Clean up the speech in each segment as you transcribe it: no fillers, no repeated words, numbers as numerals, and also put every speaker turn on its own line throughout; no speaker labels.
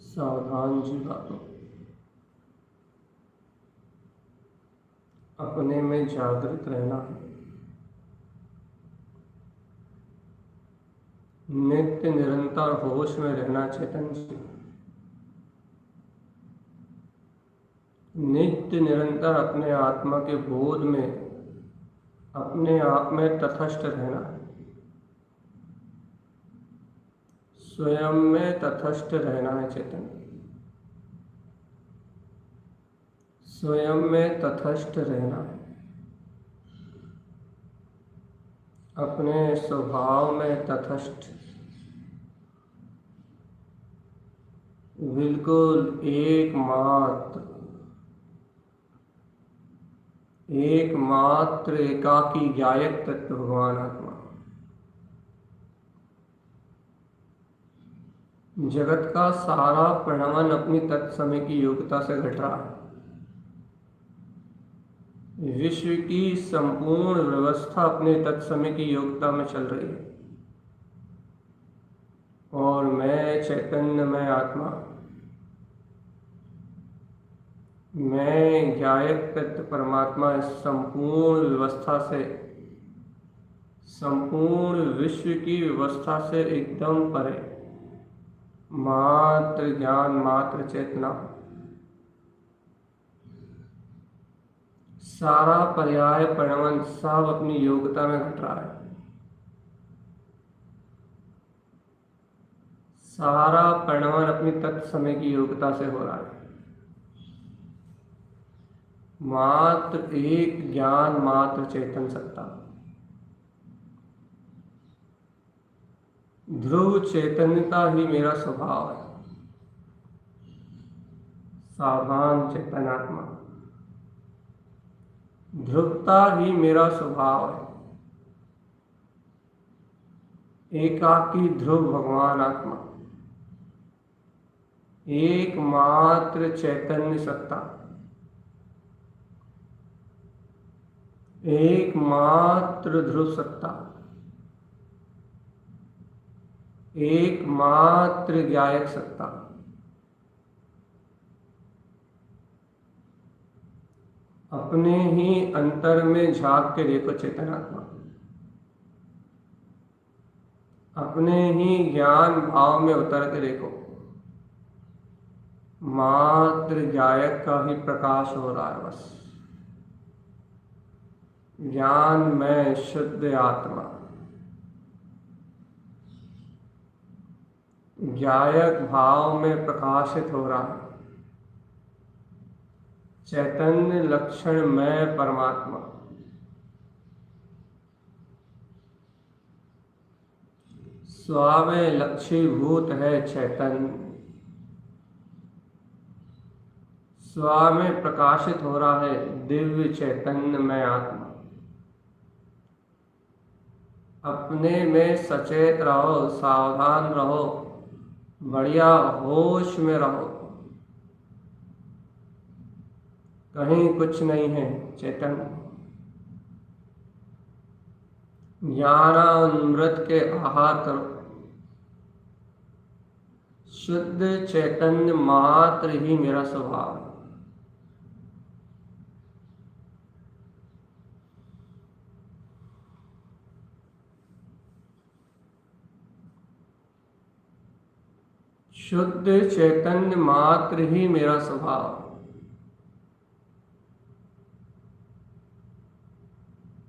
सावधान जीवात्मा, अपने में जागृत रहना है। नित्य निरंतर होश में रहना चेतन जी। नित्य निरंतर अपने आत्मा के बोध में अपने आप में तटस्थ रहना है। स्वयं में तटस्थ रहना है चेतन। स्वयं में तटस्थ रहना है। अपने स्वभाव में तटस्थ, बिल्कुल एकमात्र एकाकी गायक तत्व भगवान आत्मा। जगत का सारा परिणमन अपनी तत्समय की योग्यता से घट रहा है। विश्व की संपूर्ण व्यवस्था अपने तत्समय की योग्यता में चल रही है। और मैं चैतन्य, मैं आत्मा, मैं गायक तत्व परमात्मा इस संपूर्ण व्यवस्था से, संपूर्ण विश्व की व्यवस्था से एकदम परे, मात्र ज्ञान, मात्र चेतना, सारा पर्याय परिणमन सब अपनी योग्यता में घट रहा है। सारा परिणमन अपनी तत्समय की योग्यता से हो रहा है। मात्र एक ज्ञान मात्र चेतन सत्ता। ध्रुव चैतन्यता ही मेरा स्वभाव है। सावधान चेतनात्मा, ध्रुवता ही मेरा स्वभाव है। एकाकी ध्रुव भगवान आत्मा, एकमात्र चैतन्य सत्ता, एकमात्र ध्रुव सत्ता, एकमात्र ज्ञायक सत्ता। अपने ही अंतर में झांक के देखो चेतनात्मा, अपने ही ज्ञान भाव में उतर के देखो। मात्र ज्ञायक का ही प्रकाश हो रहा है बस। ज्ञान में शुद्ध आत्मा, ज्ञायक भाव में प्रकाशित हो रहा है। चैतन्य लक्षण में परमात्मा, स्वावे लक्षीभूत है चैतन्य। स्वा में प्रकाशित हो रहा है दिव्य चैतन्य में आत्मा। अपने में सचेत रहो, सावधान रहो, बढ़िया होश में रहो। कहीं कुछ नहीं है चैतन्य। ज्ञानामृत के आहार करो। शुद्ध चैतन्य मात्र ही मेरा स्वभाव है। शुद्ध चैतन्य मात्र ही मेरा स्वभाव।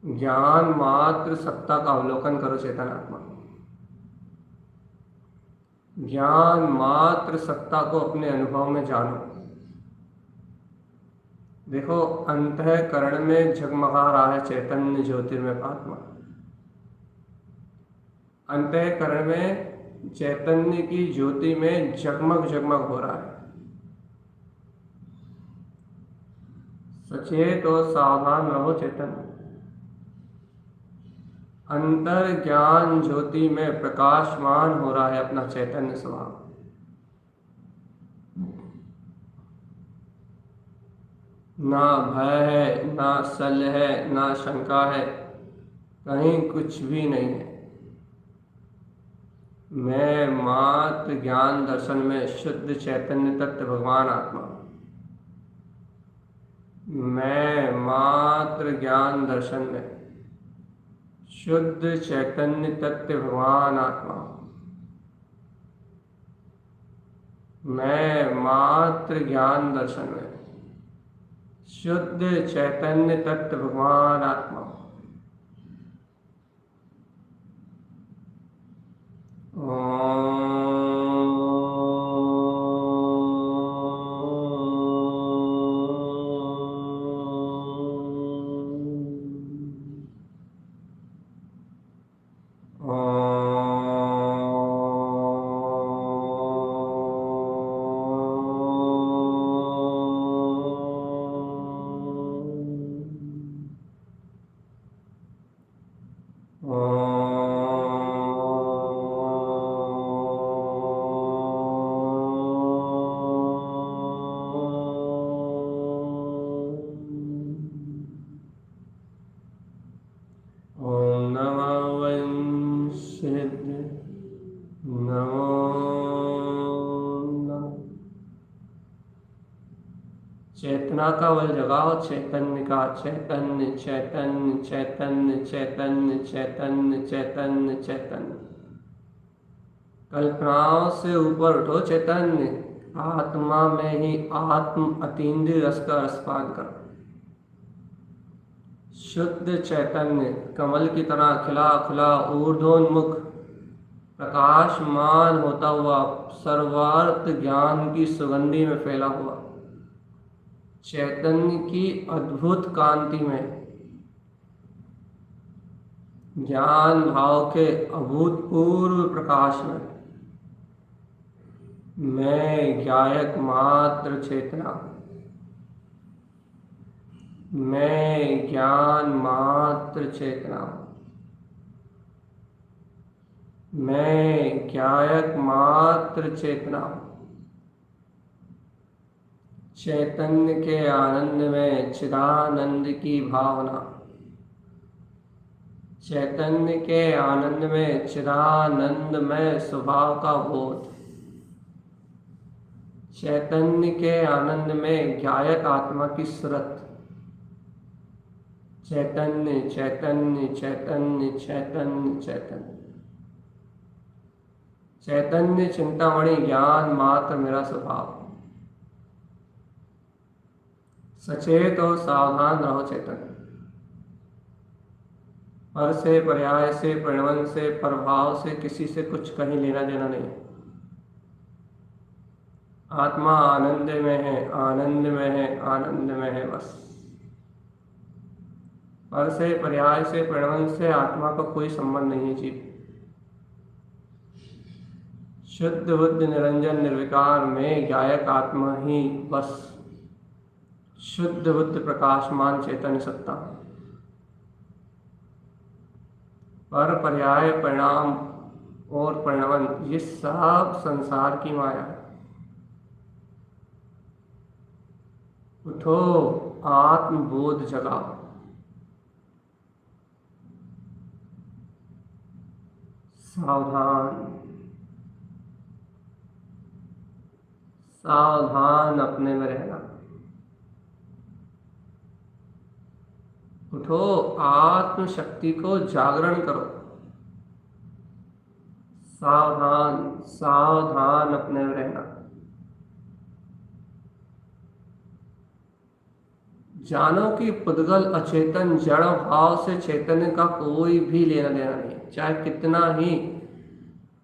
ज्ञान मात्र सत्ता का अवलोकन करो चेतनात्मा। ज्ञान मात्र सत्ता को अपने अनुभव में जानो। देखो अंतःकरण में झगमगा रहा है चैतन्य ज्योतिर्मय आत्मा। अंतःकरण में चैतन्य की ज्योति में जगमग जगमग हो रहा है। सचेत और सावधान रहो चैतन्य। अंतर ज्ञान ज्योति में प्रकाशमान हो रहा है अपना चैतन्य स्वभाव। ना भय है, ना शल्य है, ना शंका है, कहीं कुछ भी नहीं है। मैं मात्र ज्ञान दर्शन में शुद्ध चैतन्य तत्व भगवान आत्मा। मैं मात्र ज्ञान दर्शन में शुद्ध चैतन्य तत्व भगवान आत्मा। मैं मात्र ज्ञान दर्शन में शुद्ध चैतन्य तत्व भगवान आत्मा। चेतना का बल जगाओ चैतन्य का। चैतन्य चैतन्य चैतन्य चैतन्य चैतन्य चैतन्य चैतन्य। कल्पनाओं से ऊपर उठो चैतन्य। आत्मा में ही आत्म अतीन्द्रिय रस का रसपान करो। शुद्ध चैतन्य कमल की तरह खिला खुला ऊर्ध्वोन्मुख प्रकाशमान होता हुआ सर्वार्थ ज्ञान की सुगंधी में फैला हुआ। चैतन्य की अद्भुत कांति में, ज्ञान भाव के अभूतपूर्व प्रकाश में मैं ज्ञायक मात्र चेतना, मैं ज्ञान मात्र चेतना, मैं ज्ञायक मात्र चेतना। चैतन्य के आनंद में चिदानंद की भावना, चैतन्य के आनंद में चिदानंद में स्वभाव का बोध, चैतन्य के आनंद में ज्ञायक आत्मा की सुरत। चैतन्य चैतन्य चैतन्य चैतन्य चैतन्य चैतन्य चिंतामणि ज्ञान मात्र मेरा स्वभाव। सचेत और सावधान रहो चैतन्य। पर से, पर्याय से, परिणमन से, प्रभाव से किसी से कुछ कहीं लेना देना नहीं। आत्मा आनंद में है, आनंद में है, आनंद में है बस। पर से, पर्याय से, परिणमन से आत्मा का कोई संबंध नहीं है जीव। शुद्ध बुद्ध निरंजन निर्विकार में गायक आत्मा ही बस शुद्ध बुद्ध प्रकाशमान चैतन्य सत्ता। पर पर्याय, परिणाम और परिणमन ये सब संसार की माया है। उठो, आत्मबोध जगाओ। सावधान, सावधान अपने में रहना। उठो, आत्म शक्ति को जागरण करो। सावधान, सावधान अपने में रहना। जानो कि पुद्गल अचेतन जड़ भाव से चैतन्य का कोई भी लेना देना नहीं। चाहे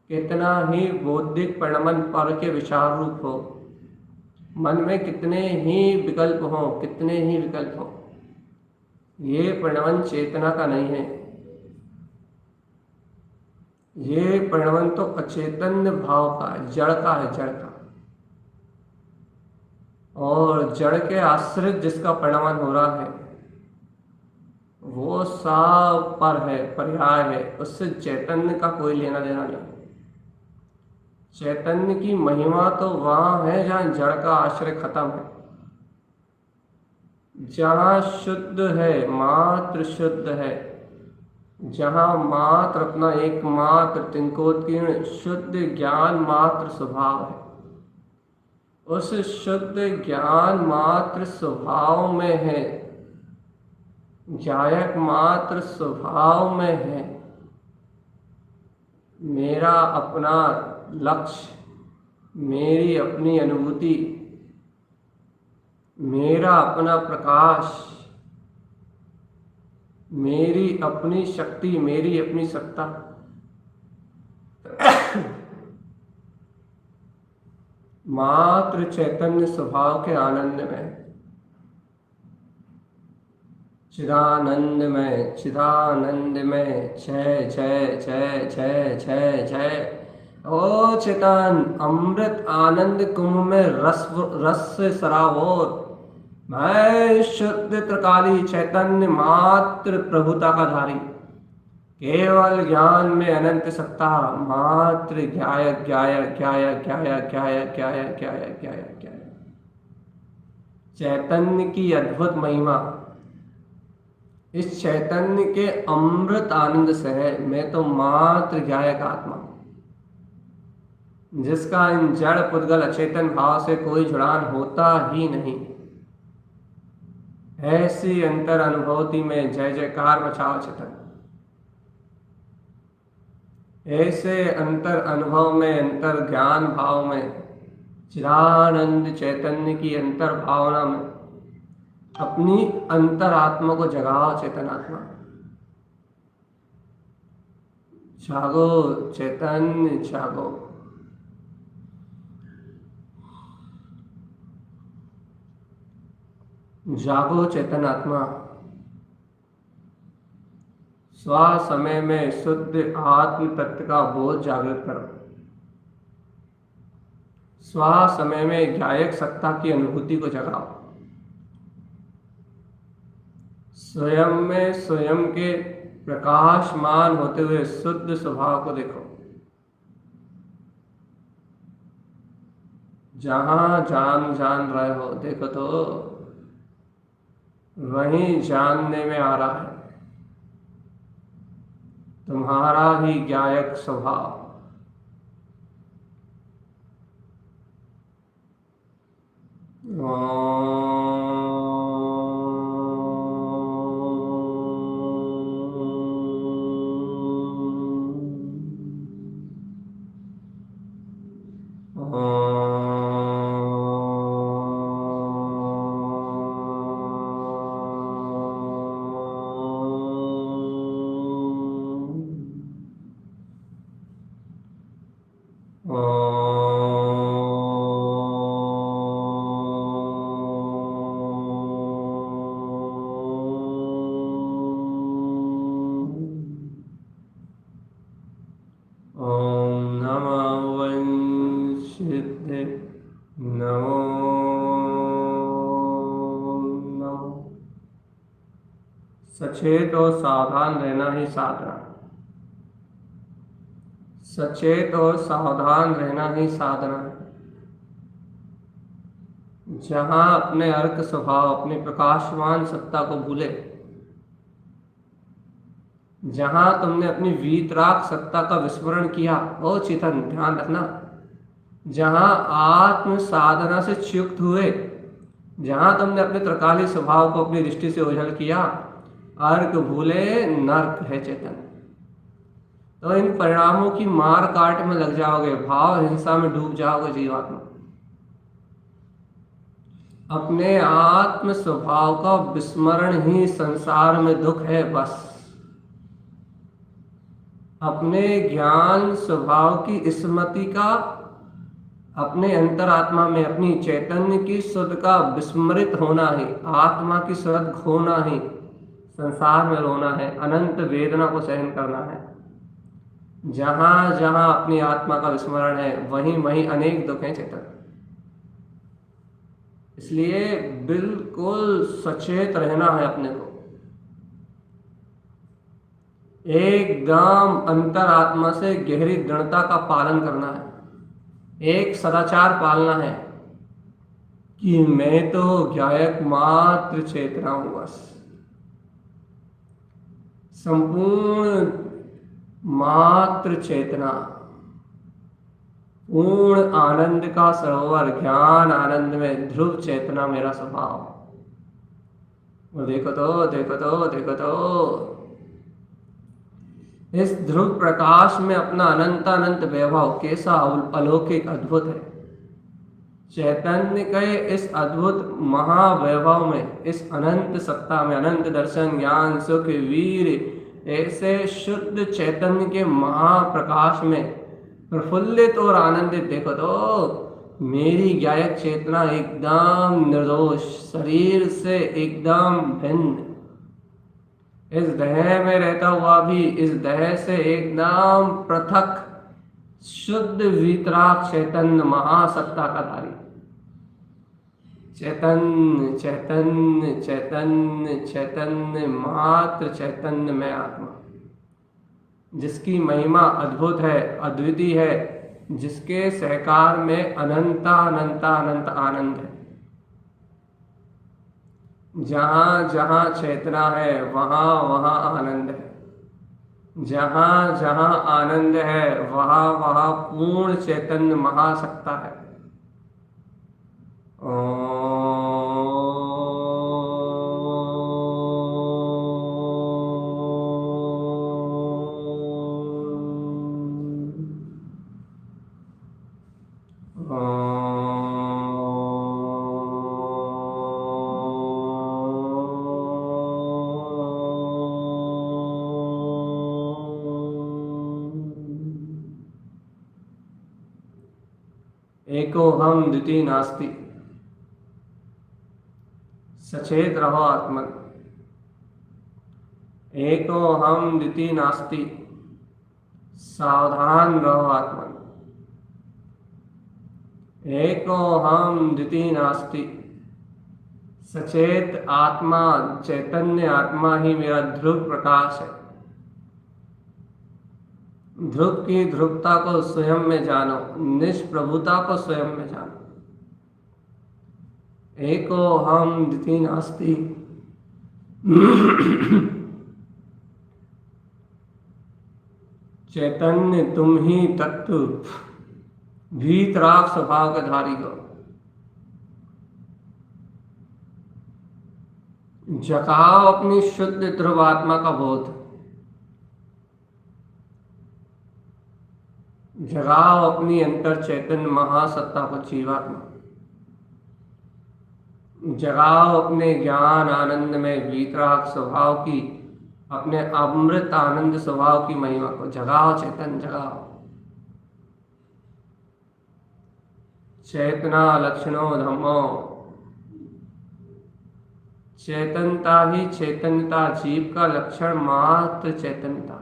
कितना ही बौद्धिक परिणमन पर के विचार रूप हो, मन में कितने ही विकल्प हो, ये परिणमन चेतना का नहीं है। ये परिणमन तो अचेतन भाव का है, जड़ का है, जड़ का। और जड़ के आश्रित जिसका परिणमन हो रहा है वो सब पर है, पर्याय है, उससे चैतन्य का कोई लेना देना नहीं। चैतन्य की महिमा तो वहां है जहां जड़ का आश्रय खत्म है, जहां शुद्ध है, मात्र शुद्ध है, जहां मात्र अपना एकमात्र तिंकोत्कीर्ण शुद्ध ज्ञान मात्र स्वभाव है। उस शुद्ध ज्ञान मात्र स्वभाव में है, गायक मात्र स्वभाव में है मेरा अपना लक्ष्य, मेरी अपनी अनुभूति, मेरा अपना प्रकाश, मेरी अपनी शक्ति, मेरी अपनी सत्ता। मात्र चैतन्य स्वभाव के आनंद में, चिदानंद में, चिदानंद में, जय जय जय जय जय जय। ओ चेतन, अमृत आनंद कुंभ में रस से सराबोर मैं शुद्ध त्रिकाली चैतन्य मात्र प्रभुता का धारी, केवल ज्ञान में अनंत सत्ता, मात्र ज्ञायक ज्ञायक ज्ञायक ज्ञायक ज्ञायक ज्ञायक ज्ञायक ज्ञायक ज्ञायक। चैतन्य की अद्भुत महिमा इस चैतन्य के अमृत आनंद से है। मैं तो मात्र ज्ञायक आत्मा, जिसका इन जड़ पुद्गल अचेतन भाव से कोई जुड़ान होता ही नहीं। ऐसी अंतर अनुभूति में जय जयकार मचाओ चेतन। ऐसे अंतर अनुभव में, अंतर ज्ञान भाव में, चिदानंद चैतन्य की अंतर भावना में अपनी अंतर आत्मा को जगाओ चेतन आत्मा। जागो चैतन्य, जागो। जागो चेतन आत्मा, स्व समय में शुद्ध आत्म तत्व का बोध जागृत करो। स्व समय में ज्ञायक सत्ता की अनुभूति को जगाओ। स्वयं में स्वयं के प्रकाशमान होते हुए शुद्ध स्वभाव को देखो। जहां जान रहे हो देखो तो वहीं जानने में आ रहा है तुम्हारा ही ज्ञायक स्वभाव। सचेत और सावधान रहना ही साधना। सचेत और सावधान रहना ही साधना है। जहां अपने अर्क स्वभाव, अपनी प्रकाशमान सत्ता को भूले, जहां तुमने अपनी वीतराग सत्ता का विस्मरण किया, ओ चेतन ध्यान रखना, जहां आत्म साधना से च्युत हुए, जहां तुमने अपने त्रिकाली स्वभाव को अपनी दृष्टि से ओझल किया, अर्क भूले नर्क है चेतन। तो इन परिणामों की मार काट में लग जाओगे, भाव हिंसा में डूब जाओगे जीवात्मा। अपने आत्म स्वभाव का विस्मरण ही संसार में दुख है। बस अपने ज्ञान स्वभाव की स्मृति का, अपने अंतरात्मा में अपनी चैतन्य की शुद्ध का विस्मृत होना ही, आत्मा की शुद्ध खोना ही संसार में रोना है, अनंत वेदना को सहन करना है। जहां जहां अपनी आत्मा का विस्मरण है वहीं वहीं अनेक दुख हैं चेतन। इसलिए बिल्कुल सचेत रहना है अपने को, एकदम अंतरात्मा से गहरी दृढ़ता का पालन करना है, एक सदाचार पालना है कि मैं तो ज्ञायक मात्र चेतना हूं। बस संपूर्ण मात्र चेतना, पूर्ण आनंद का सरोवर, ज्ञान आनंद में ध्रुव चेतना मेरा स्वभाव। वो देखो तो देखो तो देखो तो इस ध्रुव प्रकाश में अपना अनंत अनंत वैभव कैसा अलौकिक अद्भुत है। चैतन्य के इस अद्भुत महावैभव में, इस अनंत सत्ता में, अनंत दर्शन ज्ञान सुख वीर, ऐसे शुद्ध चैतन्य के महाप्रकाश में प्रफुल्लित और आनंदित देखो तो मेरी ज्ञायक चेतना एकदम निर्दोष, शरीर से एकदम भिन्न, इस देह में रहता हुआ भी इस देह से एकदम पृथक शुद्ध वीतराग चैतन्य महासत्ता का धारी। चैतन्य चैतन्य चैतन्य चैतन्य मात्र चैतन्य में आत्मा, जिसकी महिमा अद्भुत है, अद्वितीय है, जिसके सहकार में अनंत अनंत अनंत आनंद है। जहां जहां चेतना है वहां वहां आनंद है, जहां जहां आनंद है वहां वहां पूर्ण चैतन्य महासत्ता है। एको हम द्वितीय नास्ति, सचेत रहो आत्मन। एको हम द्वितीय नास्ति, सावधान रहो आत्मन। एको हम द्वितीय नास्ति, सचेत आत्मा चैतन्य आत्मा ही मेरा ध्रुव प्रकाश है। ध्रुव की ध्रुवता को स्वयं में जानो, निष्प्रभुता को स्वयं में जानो। एको हम द्वितीय नास्ति, चैतन्य तुम ही तत्व, भीतराग स्वभाव के धारी हो। जगाओ अपनी शुद्ध ध्रुव आत्मा का बोध, जगाओ अपनी अंतर चैतन्य महासत्ता को जीवात्मा, जगाओ अपने ज्ञान आनंद में वीतराग स्वभाव की, अपने अमृत आनंद स्वभाव की महिमा को जगाओ। चैतन्य जगाओ। चेतना लक्षणों धम्मो, चेतनता ही चैतन्यता, जीव का लक्षण मात्र चैतन्यता।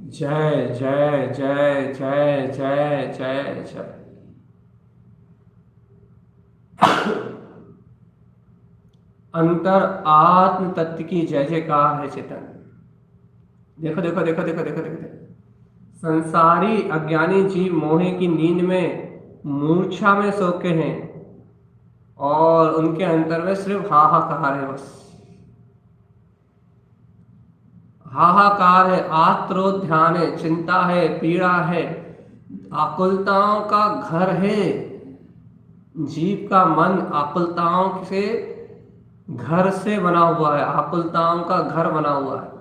जय जय जय जय जय जय जय। अंतर आत्म तत्व की जय जयकार है चेतन। देखो देखो देखो देखो देखो देखो, संसारी अज्ञानी जीव मोहे की नींद में मूर्छा में सोके हैं और उनके अंतर में सिर्फ हाहाकार है। बस हाहाकार है, आत्रोध ध्यान है, चिंता है, पीड़ा है, आकुलताओं का घर है। जीव का मन आकुलताओं से घर से बना हुआ है, आकुलताओं का घर बना हुआ है।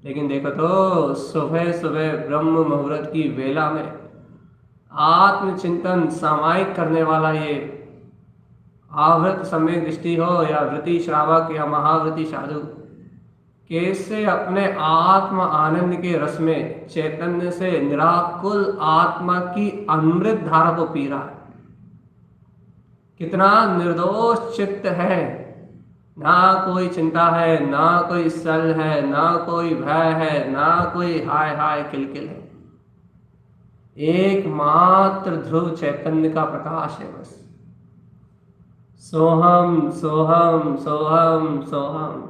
लेकिन देखो तो सुबह सुबह ब्रह्म मुहूर्त की वेला में आत्मचिंतन सामायिक करने वाला ये आवृत समय दृष्टि हो या वृत्ति श्रावक या महावृत्ति साधु, कैसे अपने आत्म आनंद के रस में चैतन्य से निराकुल आत्मा की अमृत धारा को पी रहा है। कितना निर्दोष चित्त है, ना कोई चिंता है, ना कोई सल है, ना कोई भय है, ना कोई हाय हाय किलकिल है। एकमात्र ध्रुव चैतन्य का प्रकाश है। बस सोहम सोहम सोहम सोहम।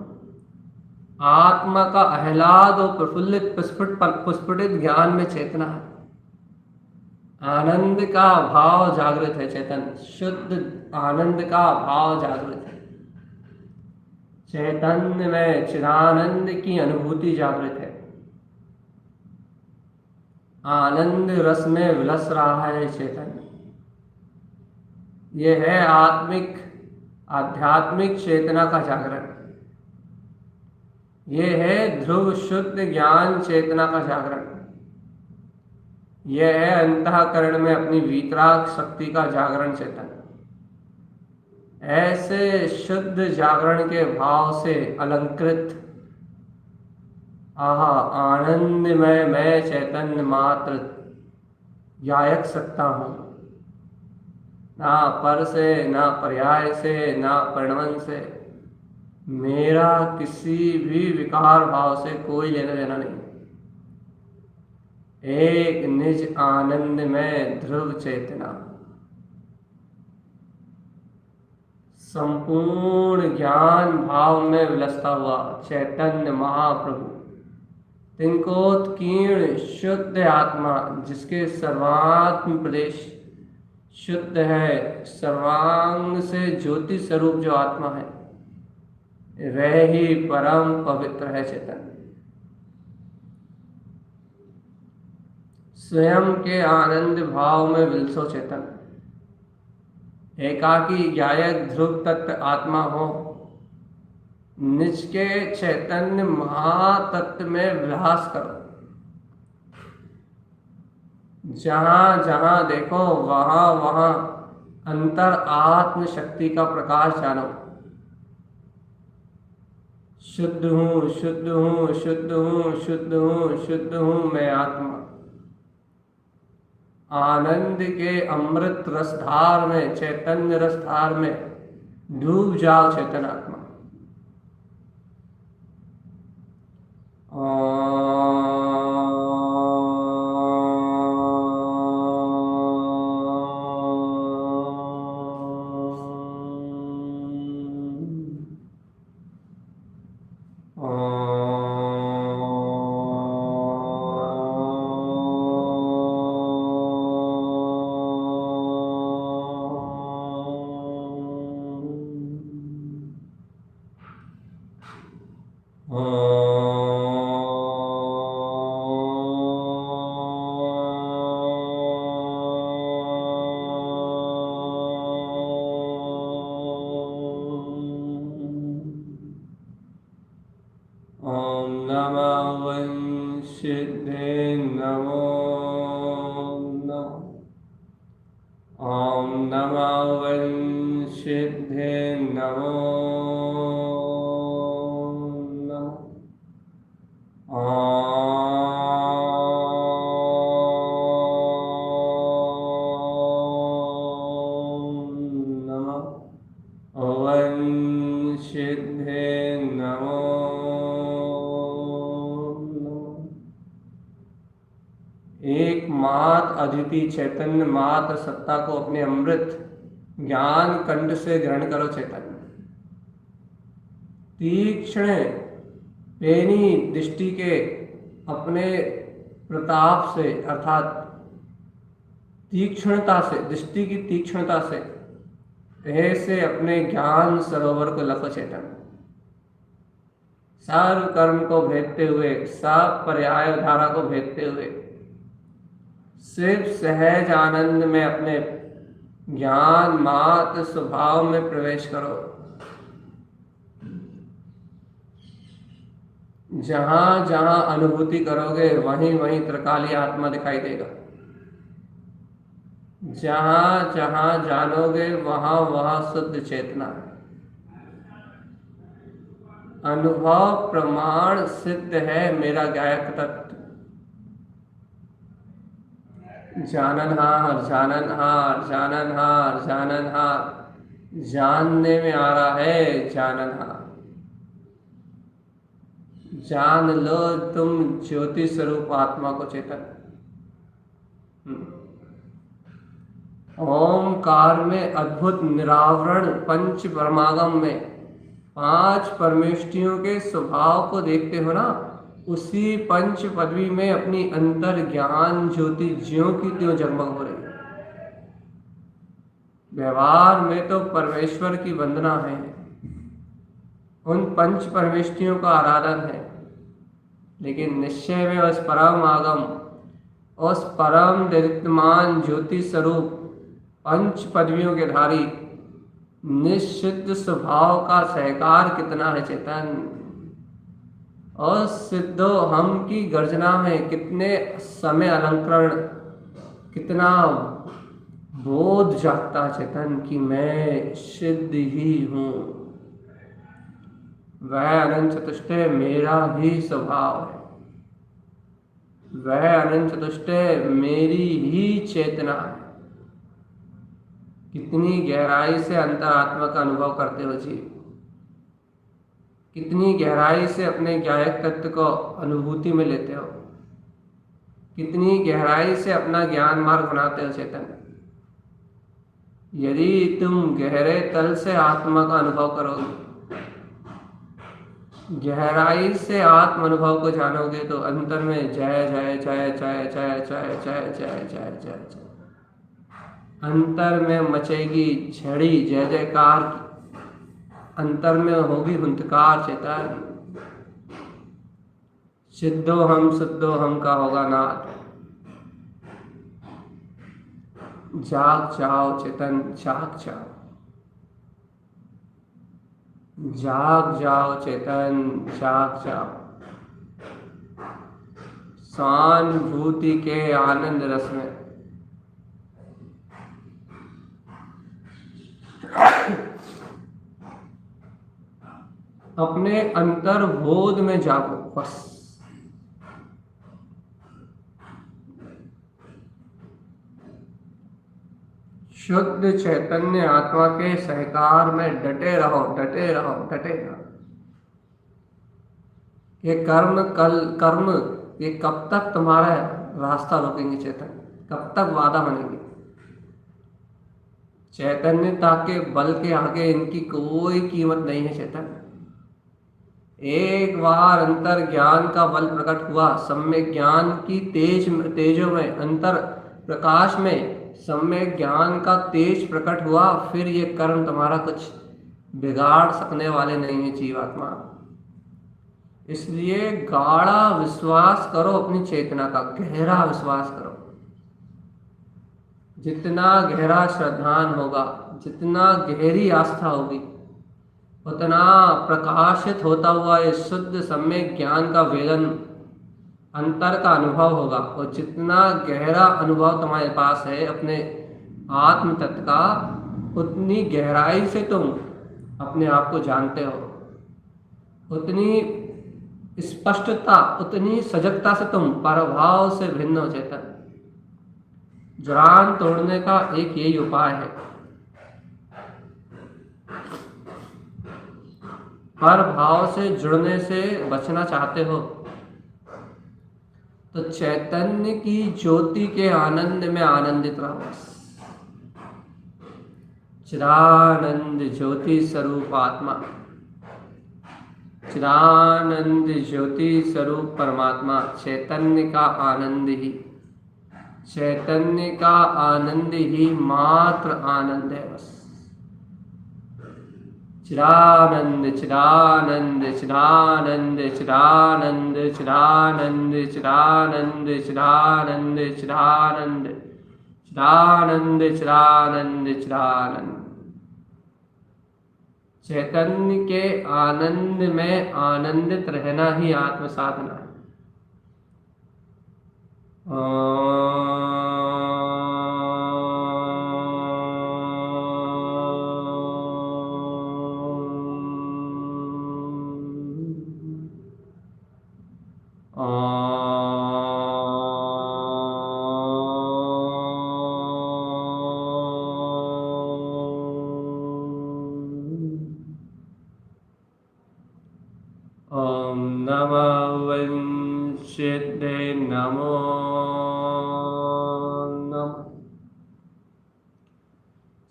आत्मा का आह्लाद और प्रफुल्लित पुष्पित ज्ञान में चेतना है। आनंद का भाव जागृत है चेतन, शुद्ध आनंद का भाव जागृत है। चैतन्य में चिदानंद की अनुभूति जागृत है। आनंद रस में विलस रहा है चेतन। यह है आध्यात्मिक चेतना का जागरण। यह है ध्रुव शुद्ध ज्ञान चेतना का जागरण। यह है अंतःकरण में अपनी वीतराग शक्ति का जागरण चेतन। ऐसे शुद्ध जागरण के भाव से अलंकृत आनंद में मैं चैतन्य मात्र गायक सकता हूँ। ना पर से, ना पर्याय से, ना परिणमन से, मेरा किसी भी विकार भाव से कोई लेना देना नहीं। एक निज आनंद में ध्रुव चेतना, संपूर्ण ज्ञान भाव में विलसता हुआ चैतन्य महाप्रभु, तिनकोत्कीर्ण शुद्ध आत्मा, जिसके सर्वात्म प्रदेश शुद्ध है, सर्वांग से ज्योति स्वरूप जो आत्मा है, वह ही परम पवित्र है चेतन। स्वयं के आनंद भाव में विलसो चेतन। एकाकी गायक ध्रुव तत्व आत्मा हो, निज के चैतन्य महातत्व में विलास करो। जहां जहां देखो वहां वहां अंतर आत्म शक्ति का प्रकाश जानो। शुद्ध हूँ, शुद्ध हूँ, शुद्ध हूँ, शुद्ध हूँ, शुद्ध हूँ मैं आत्मा। आनंद के अमृत रसधार में, चैतन्य रसधार में डूब जाओ चेतन आत्मा। ओम नमः वंशिद्धे नमो नमः। ओम नमः वंशिद्धे नमो नमः। ओम नमः वंशिद्धे नमो। एक मात अद्वितीय चैतन्य मात सत्ता को अपने अमृत ज्ञान कंठ से ग्रहण करो चैतन्य। तीक्ष्ण पेनी दृष्टि के अपने प्रताप से, अर्थात तीक्ष्णता से, दृष्टि की तीक्ष्णता से ऐसे अपने ज्ञान सरोवर को लखो चैतन्य। सर्व कर्म को भेदते हुए, सब पर्याय धारा को भेदते हुए सिर्फ सहज आनंद में अपने ज्ञान मात स्वभाव में प्रवेश करो। जहां जहां अनुभूति करोगे वहीं वहीं त्रिकालीय आत्मा दिखाई देगा। जहां जहां जानोगे वहां वहां शुद्ध चेतना है। अनुभव प्रमाण सिद्ध है मेरा गायक तत्व। जाननहार जाननहार जाननहार जाननहार, जानने में आ रहा है जाननहार। जान लो तुम ज्योति स्वरूप आत्मा को चेतन। ओमकार में अद्भुत निरावरण पंच परमागम में पांच परमेष्टियों के स्वभाव को देखते हो ना, उसी पंच पदवी में अपनी अंतर ज्ञान ज्योति ज्यों की त्यों जगमग हो रही है। व्यवहार में तो परमेश्वर की वंदना है, उन पंच परमेष्टियों का आराधन है, लेकिन निश्चय में उस परम आगम, उस परम दीप्तमान ज्योति स्वरूप पंच पदवियों के धारी निश्चित स्वभाव का सहकार कितना है चेतन। और सिद्धो हम की गर्जना में कितने समय अलंकरण, कितना बोध जागता चेतन कि मैं सिद्ध ही हूँ। वह अनंत चतुष्टय मेरा ही स्वभाव है, वह अनंत चतुष्टय मेरी ही चेतना है। कितनी गहराई से अंतरात्मा का अनुभव करते हो जीव, कितनी गहराई से अपने ज्ञायक तत्व को अनुभूति में लेते हो, कितनी गहराई से अपना ज्ञान मार्ग बनाते हो चेतन। यदि तुम गहरे तल से आत्मा का अनुभव करोगे, गहराई से आत्म अनुभव को जानोगे, तो अंतर में जय जय जय जय जय जय जय जय जय जय जय, अंतर में मचेगी झड़ी जय जयकार की, अंतर में होगी हुंकार चेतन। सिद्धो हम का होगा नाद। जाग जाओ चेतन, जाग जाओ, जाग जाओ चेतन, जाग जाओ। स्वानुभूति के आनंद रस में अपने अंतर बोध में जागो बस। शुद्ध चैतन्य आत्मा के सहकार में डटे रहो, डटे रहो, डटे रहो। ये कर्म ये कब तक तुम्हारा रास्ता रोकेंगे चैतन्य? कब तक वादा बनेंगे? चैतन्यता के बल के आगे इनकी कोई कीमत नहीं है। चैतन्य एक बार अंतर ज्ञान का बल प्रकट हुआ, सम्यक ज्ञान की तेजों में, अंतर प्रकाश में सम्यक ज्ञान का तेज प्रकट हुआ, फिर ये कर्म तुम्हारा कुछ बिगाड़ सकने वाले नहीं है जीवात्मा। इसलिए गाढ़ा विश्वास करो अपनी चेतना का, गहरा विश्वास करो। जितना गहरा श्रद्धान होगा, जितना गहरी आस्था होगी, उतना प्रकाशित होता हुआ ये शुद्ध सम्यक ज्ञान का वेदन अंतर का अनुभव होगा। और जितना गहरा अनुभव तुम्हारे पास है अपने आत्म तत्व का, उतनी गहराई से तुम अपने आप को जानते हो, उतनी स्पष्टता, उतनी सजगता से तुम परभाव से भिन्न हो चेतन। जुरान तोड़ने का एक यही उपाय है। पर भाव से जुड़ने से बचना चाहते हो तो चैतन्य की ज्योति के आनंद में आनंदित रहो। चिदानंद ज्योति स्वरूप आत्मा, चिदानंद ज्योति स्वरूप परमात्मा, चैतन्य का आनंद ही, चैतन्य का आनंद ही मात्र आनंद है। बस चिदानंद चिदानंद चिदानंद चिदानंद चिदानंद चिदानंद चिदानंद चिदानंद चिदानंद चिदानंद चिदानंद। चैतन्य के आनंद में आनंदित रहना ही आत्म साधना है। ओम नमः वंशिते नमो नमः।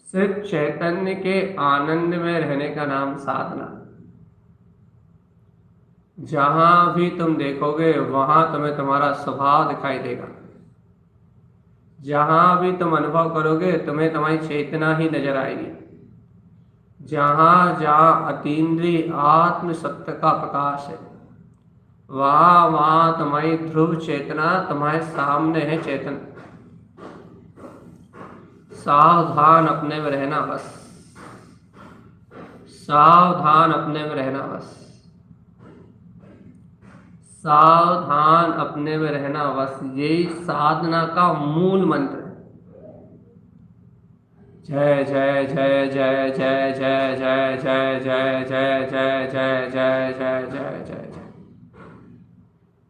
सिर्फ चैतन्य के आनंद में रहने का नाम साधना। जहां भी तुम देखोगे वहां तुम्हें तुम्हारा स्वभाव दिखाई देगा। जहां भी तुम अनुभव करोगे तुम्हें तुम्हारी चेतना ही नजर आएगी। जहाँ जहाँ अतीन्द्रिय आत्म सत्य का प्रकाश है, वहाँ वहाँ तुम्हारी ध्रुव चेतना तुम्हारे सामने है। चेतन सावधान अपने में रहना बस, सावधान अपने में रहना बस, सावधान अपने में रहना बस। यही साधना का मूल मंत्र है। जय जय जय जय जय जय जय जय जय जय जय जय जय जय जय जय जय।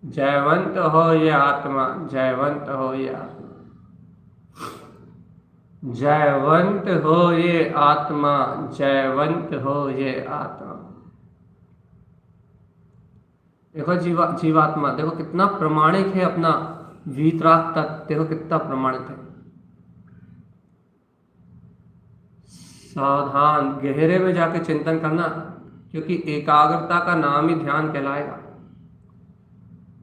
जयवंत हो ये आत्मा, जयवंत हो ये आत्मा, जयवंत हो ये आत्मा, जयवंत हो ये आत्मा। देखो जीवात्मा देखो कितना प्रमाणिक है। अपना वीतराग तत्व देखो कितना प्रमाणित है। सावधान गहरे में जाके चिंतन करना, क्योंकि एकाग्रता का नाम ही ध्यान कहलाएगा।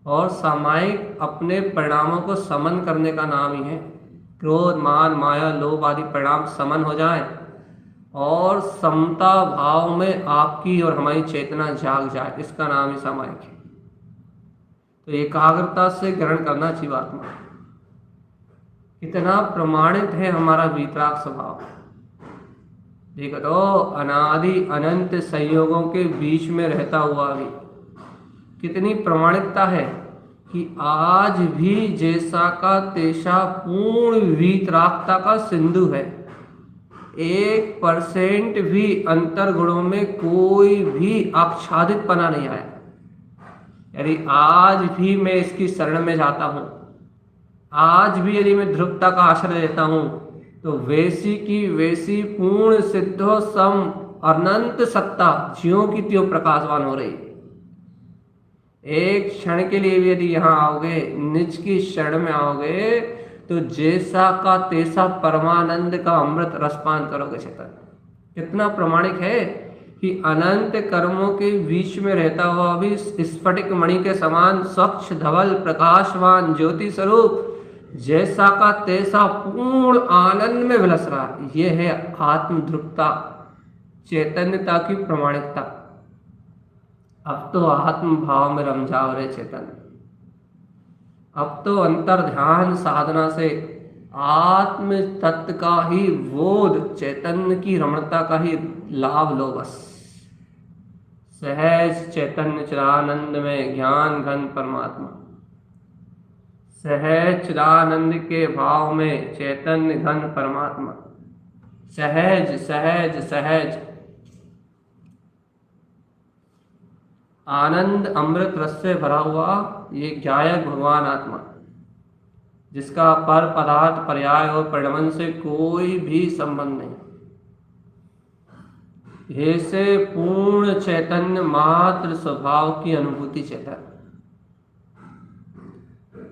और सामायिक अपने परिणामों को समन करने का नाम ही है। क्रोध मान माया लोभ आदि परिणाम समन हो जाए और समता भाव में आपकी और हमारी चेतना जाग जाए, इसका नाम ही सामायिक है। तो एकाग्रता से ग्रहण करना जीवात्मा। इतना प्रमाणित है हमारा वीतराग स्वभाव। देखो तो अनादि अनंत संयोगों के बीच में रहता हुआ भी कितनी प्रमाणिकता है कि आज भी जैसा का तेषा पूर्ण वीतरागता का सिंधु है। 1% भी अंतर्गुणों में कोई भी आच्छादितपना नहीं आया। यदि आज भी मैं इसकी शरण में जाता हूँ, आज भी यदि मैं ध्रुवता का आश्रय लेता हूँ, तो वैसी की वैसी पूर्ण सिद्धो सम अनंत सत्ता ज्यों की त्यों प्रकाशवान हो रही। एक क्षण के लिए भी यदि यहाँ आओगे, निज की शरण में आओगे, तो जैसा का तैसा परमानंद का अमृत रसपान करोगे चेतन। कितना प्रमाणिक है कि अनंत कर्मों के बीच में रहता हुआ भी स्फटिक मणि के समान स्वच्छ धवल प्रकाशवान ज्योति स्वरूप जैसा का तैसा पूर्ण आनंद में विलस रहा। यह है आत्मध्रुवता, चैतन्यता की प्रमाणिकता। अब तो आत्म भाव में रम जाओ रे चेतन। अब तो अंतर ध्यान साधना से आत्म तत्व का ही बोध, चैतन्य की रमणता का ही लाभ लो बस। सहज चैतन्य चिदानंद में ज्ञान घन परमात्मा, सहज चिदानंद के भाव में चैतन्य घन परमात्मा, सहज सहज सहज आनंद अमृत रस से भरा हुआ ये गायक भगवान आत्मा, जिसका पर पदार्थ पर्याय और परिणमन से कोई भी संबंध नहीं। ऐसे पूर्ण चैतन्य मात्र स्वभाव की अनुभूति चेतन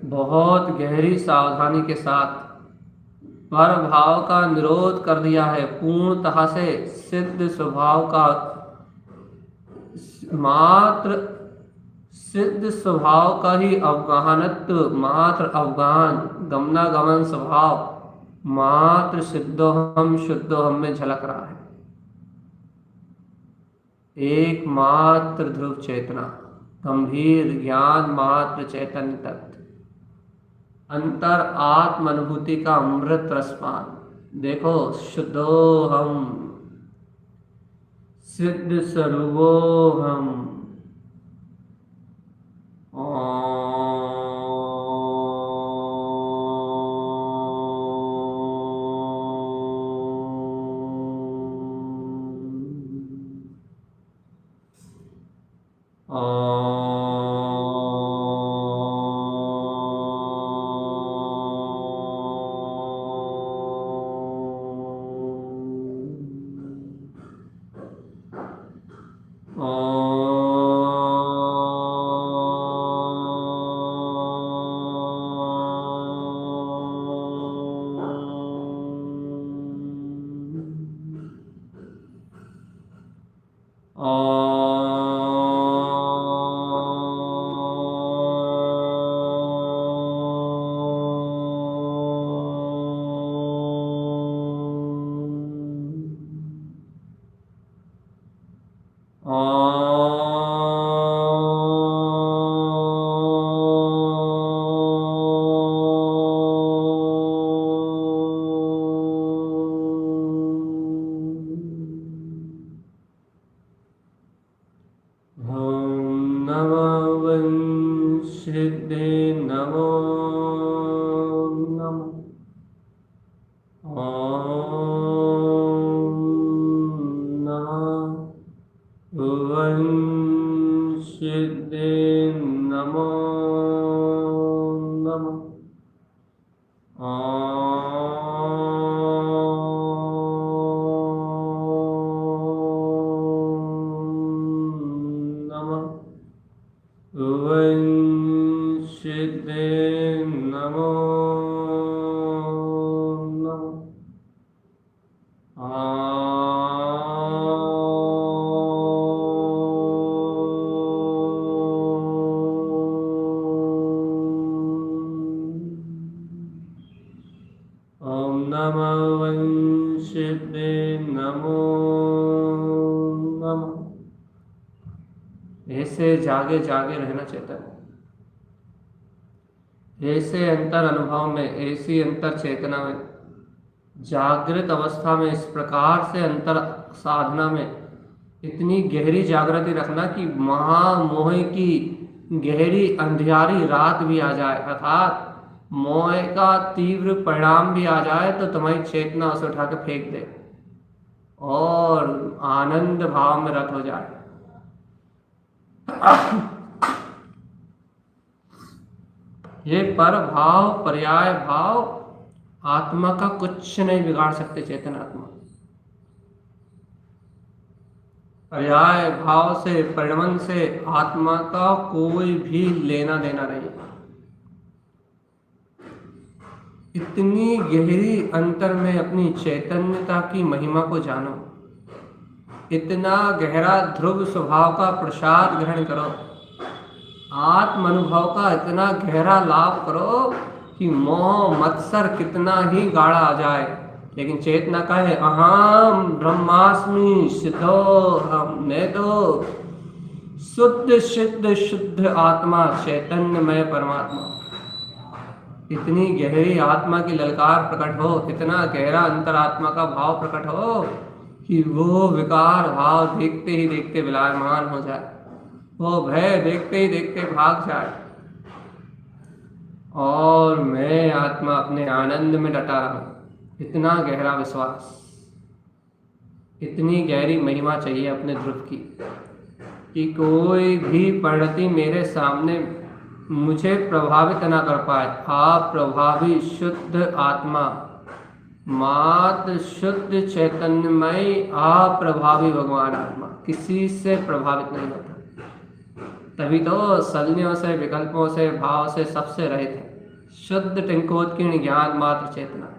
बहुत गहरी सावधानी के साथ पर भाव का निरोध कर दिया है। पूर्णतः से सिद्ध स्वभाव का मात्र सिद्ध स्वभाव का ही अवगाहनत्व, मात्र अवगाहन गमनागमन स्वभाव मात्र सिद्धोहम शुद्धोहम में झलक रहा है। एकमात्र ध्रुव चेतना, गंभीर ज्ञान मात्र चैतन्य तत्व, अंतर आत्म अनुभूति का अमृत रसपान। देखो, शुद्धोहम सिद्ध स्वरूपोहम। ऐसे जागे जागे रहना चेतन, ऐसे अंतर अनुभव में, ऐसी अंतर चेतना में, जागृत अवस्था में, इस प्रकार से अंतर साधना में इतनी गहरी जागृति रखना कि महामोह की गहरी अंधियारी रात भी आ जाए, अर्थात मोह का तीव्र परिणाम भी आ जाए तो तुम्हारी चेतना उसे उठा के फेंक दे और आनंद भाव में रत हो जाए। ये पर भाव, पर्याय भाव आत्मा का कुछ नहीं बिगाड़ सकते चेतन आत्मा। पर्याय भाव से, परिणमन से आत्मा का कोई भी लेना देना नहीं। इतनी गहरी अंतर में अपनी चैतन्यता की महिमा को जानो, इतना गहरा ध्रुव स्वभाव का प्रसाद ग्रहण करो, आत्म अनुभव का इतना गहरा लाभ करो कि मोह मत्सर कितना ही गाढ़ा आ जाए, लेकिन चेतना कहे अहम ब्रह्मास्मि सिद्धो हम, मैं तो शुद्ध सिद्ध शुद्ध आत्मा चैतन्यमय परमात्मा। इतनी गहरी आत्मा की ललकार प्रकट हो, इतना गहरा अंतरात्मा का भाव प्रकट हो कि वो विकार भाव देखते ही देखते विलायमान हो जाए, वो भय देखते ही देखते भाग जाए, और मैं आत्मा अपने आनंद में डटा रहा हूं। इतना गहरा विश्वास, इतनी गहरी महिमा चाहिए अपने ध्रुव की कि कोई भी परिणति मेरे सामने मुझे प्रभावित ना कर पाए। आप प्रभावी शुद्ध आत्मा, मात्र शुद्ध चैतन्यमय आप प्रभावी भगवान आत्मा किसी से प्रभावित नहीं होता। तभी तो सलनियों से, विकल्पों से, भाव से सबसे रहित है। शुद्ध टिंकोत्कीर्ण ज्ञान मात्र चेतना।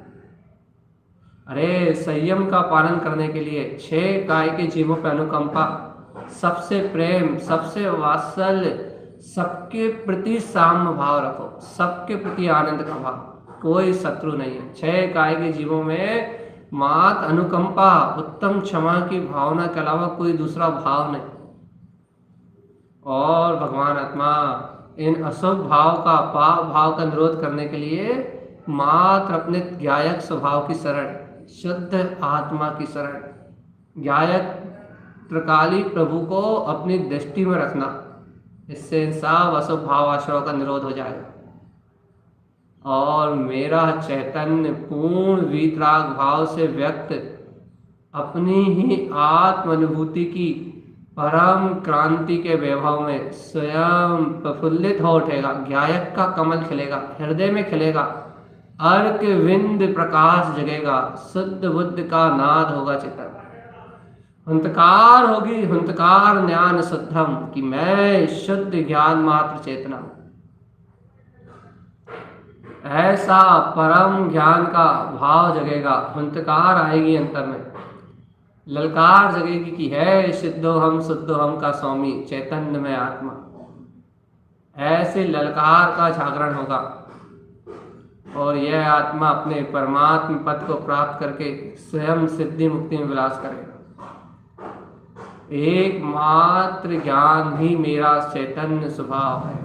अरे संयम का पालन करने के लिए 6 काय के जीवों पर अनुकंपा, सबसे प्रेम, सबसे वात्सल्य, सबके प्रति साम्य भाव रखो, सबके प्रति आनंद का भाव, कोई शत्रु नहीं है। 6 काय के जीवों में मात्र अनुकंपा, उत्तम क्षमा की भावना के अलावा कोई दूसरा भाव नहीं। और भगवान आत्मा इन अशुभ भाव का, पाप भाव का निरोध करने के लिए मात्र अपने ज्ञायक स्वभाव की शरण, शुद्ध आत्मा की शरण, ज्ञायक त्रिकाली प्रभु को अपनी दृष्टि में रखना, इससे इन सब अशुभ भाव आश्रयों का निरोध हो जाएगा। और मेरा चैतन्य पूर्ण वीतराग भाव से व्यक्त अपनी ही आत्म अनुभूति की परम क्रांति के वैभव में स्वयं प्रफुल्लित हो उठेगा। ज्ञायक का कमल खिलेगा, हृदय में खिलेगा, अर्क विंद प्रकाश जगेगा, शुद्ध बुद्ध का नाद होगा चित्त, हुंकार होगी, हुंकार ज्ञान शुद्धम, कि मैं शुद्ध ज्ञान मात्र चेतना। ऐसा परम ज्ञान का भाव जगेगा, हुंकार आएगी अंतर में, ललकार जगेगी कि है सिद्धो हम शुद्धो हम का स्वामी चैतन्य में आत्मा। ऐसे ललकार का जागरण होगा और यह आत्मा अपने परमात्म पद को प्राप्त करके स्वयं सिद्धि मुक्ति में विलास करेगा। एकमात्र ज्ञान ही मेरा चैतन्य स्वभाव है।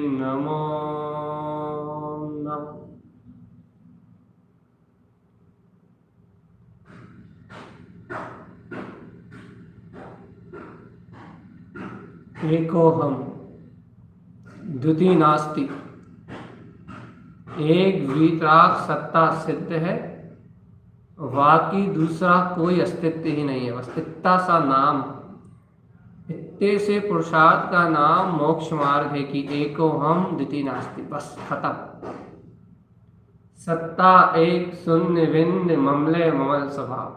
नमो नमः। एको हम द्वितीय नास्ति, एक वीतराग सत्ता सिद्ध है, बाकी दूसरा कोई अस्तित्व ही नहीं है। अस्तित्व सा नाम, इत्ते से पुरुषार्थ का नाम मोक्ष मार्ग है कि एको हम द्वितीय नास्ति, बस खत्म। सत्ता एक, शून्य विंद ममले ममल स्वभाव,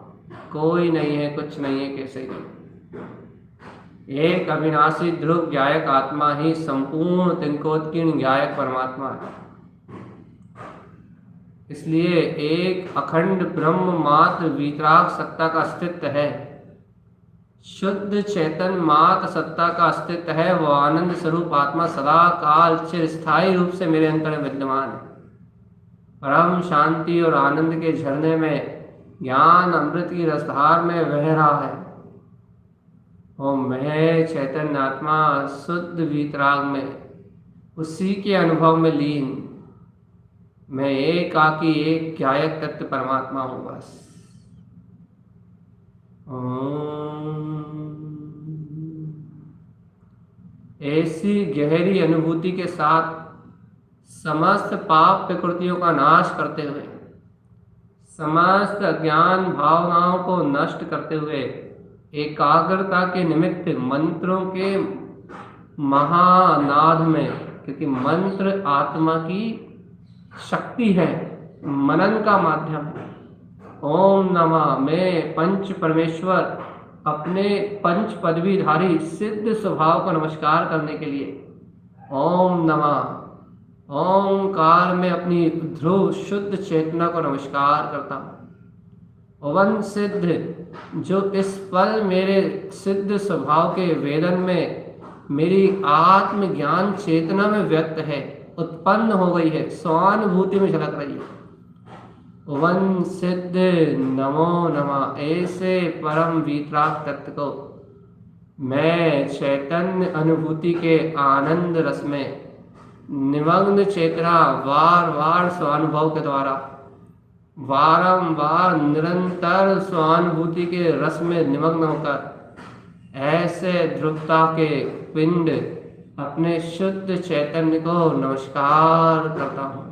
कोई नहीं है, कुछ नहीं है, कैसे ही। एक अविनाशी ध्रुव ज्ञायक आत्मा ही संपूर्ण तिनकोत्कीर्ण ज्ञायक परमात्मा है। इसलिए एक अखंड ब्रह्म मात्र वीतराग सत्ता का अस्तित्व है। शुद्ध चैतन मात सत्ता का अस्तित्व है, वो आनंद स्वरूप आत्मा सदा काल चिर स्थायी रूप से मेरे अंतर में विद्यमान है। परम शांति और आनंद के झरने में ज्ञान अमृत की रसधार में बह रहा है। ओम मैं चैतन्य आत्मा शुद्ध वीतराग में उसी के अनुभव में लीन, मैं एकाकी एक ज्ञायक तत्व परमात्मा हूँ बस। ऐसी गहरी अनुभूति के साथ समस्त पाप प्रकृतियों का नाश करते हुए, समस्त अज्ञान भावनाओं को नष्ट करते हुए, एकाग्रता के निमित्त मंत्रों के महानाद में, क्योंकि मंत्र आत्मा की शक्ति है, मनन का माध्यम है। ओम नमः मैं पंच परमेश्वर अपने पंच पदवीधारी सिद्ध स्वभाव को नमस्कार करने के लिए ओम नमः ओंकार में अपनी ध्रुव शुद्ध चेतना को नमस्कार करता हूँ। ओवन सिद्ध जो इस पल मेरे सिद्ध स्वभाव के वेदन में मेरी आत्म ज्ञान चेतना में व्यक्त है, उत्पन्न हो गई है, स्वानुभूति में झलक रही है। वन सिद्ध नमो नमः ऐसे परम वीतराग तत्व को मैं चैतन्य अनुभूति के आनंद रस में निमग्न चेतना वार वार स्वानुभव के द्वारा वारंवार निरंतर स्वानुभूति के रस में निमग्न होकर ऐसे ध्रुवता के पिंड अपने शुद्ध चैतन्य को नमस्कार करता हूँ।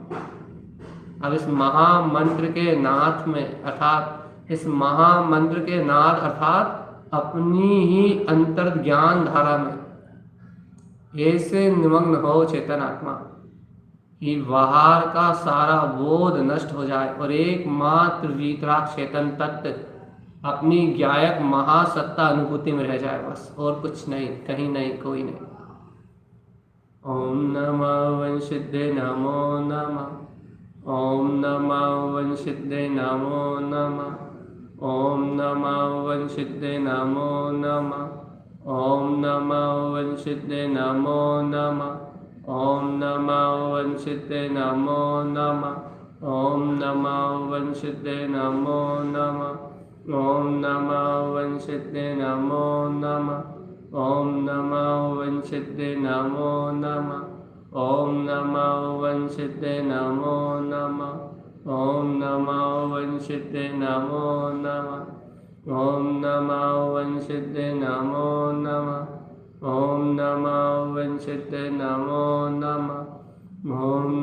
अब इस महामंत्र के नाथ में अर्थात इस महामंत्र के नाद अर्थात अपनी ही अंतर ज्ञान धारा में ऐसे निमग्न हो चेतन आत्मा कि बाहर का सारा बोध नष्ट हो जाए और एकमात्र वीतराग चेतन तत्व अपनी ज्ञायक महासत्ता अनुभूति में रह जाए बस, और कुछ नहीं, कहीं नहीं, कोई नहीं। ओम नमः वंशिद्धे नमो नमः। ओम नमः वंशिद्धे नमो नमः। ओम नमः वंशिद्धे नमो नमः। ओम नमः वंशिद्धे नमो नमः। ओम नमः वंशिद्धे नमो नमः। ओम नमः वंशिद्धे नमो नमः। ओम नमः वंशिद्धे नमो नमः। ओम नमः वंशिद्धे नमो नमः। ओम नमः वंशिद्धे नमो नमः। ओम नमः वंशिद्धे नमो नमः। ओम नमः वंशिद्धे नमो नमः। ओम नमः वंशिद्धे नमो नमः।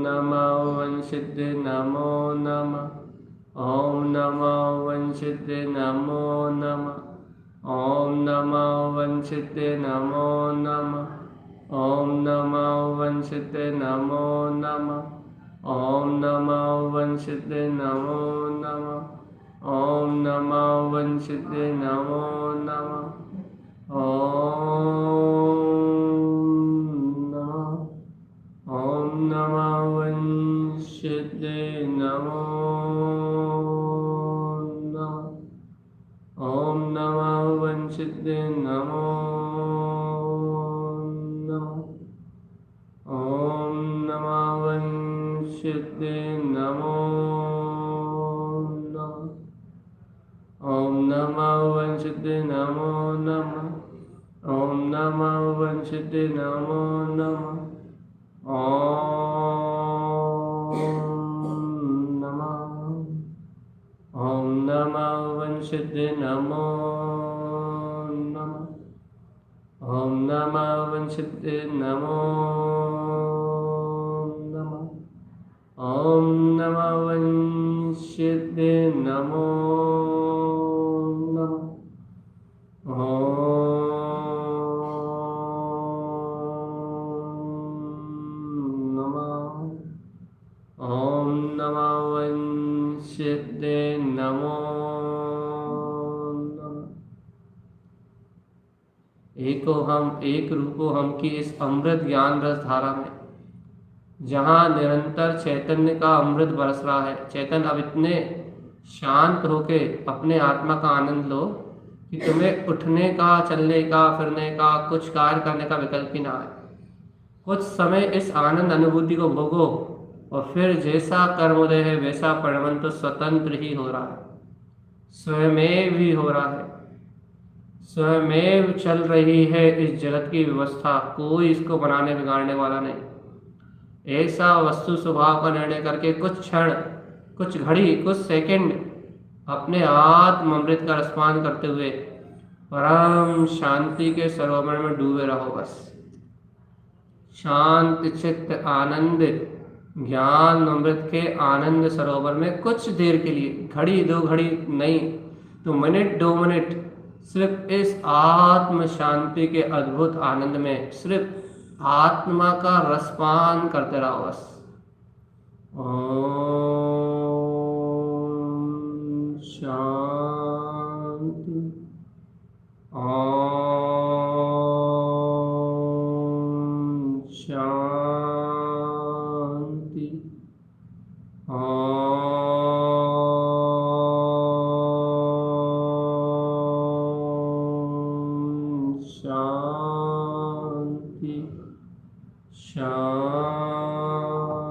ओम नमः वंशिद्धे नमो नमः। ओम नमः वंशिद्धे नमो नमः। ओम नमः वंशिद्धे नमो नमः। ओम नमः वंशिद्धे नमो नमः। ओम नमः वंशिद्धे नमो नमः। ओम नमः वंशिद्धे नमो नमः। ओम नमः वंशिद्धे नमो नमः। ओम नमः वंशिद्धे नमो वंशिद्धे नमो नमः। ओम नमः वंशिद्धे नमो नमः। ओम नमः वंशिद्धे नमो नमः। ओम नमः वंशिद्धे नमो नमः। ओम नमः वंशिद्धे नमो नमः। ओम नमः वंशिद्धे नमो नमः। ओम नमः वंशिद्धे नमो नमः। एको हम एक रूपो हम की इस अमृत ज्ञान रस धारा में जहाँ निरंतर चैतन्य का अमृत बरस रहा है। चैतन्य अब इतने शांत होके अपने आत्मा का आनंद लो कि तुम्हें उठने का, चलने का, फिरने का, कुछ कार्य करने का विकल्प ही ना है। कुछ समय इस आनंद अनुभूति को भोगो और फिर जैसा कर्मोदय है वैसा परिणमन तो स्वतंत्र ही हो रहा है, स्वयमेव ही हो रहा है, स्वयमेव चल रही है इस जगत की व्यवस्था, कोई इसको बनाने बिगाड़ने वाला नहीं। ऐसा वस्तु स्वभाव का निर्णय करके कुछ क्षण, कुछ घड़ी, कुछ सेकंड अपने आत्म अमृत का रसपान करते हुए परम शांति के सरोवर में डूबे रहो। बस शांत चित्त आनंद ज्ञान अमृत के आनंद सरोवर में कुछ देर के लिए, घड़ी दो घड़ी नहीं तो मिनट दो मिनट, सिर्फ इस आत्म शांति के अद्भुत आनंद में सिर्फ आत्मा का रसपान करते रहो। बस ओम शांति, ओम शांति, ओम शांति, शांति।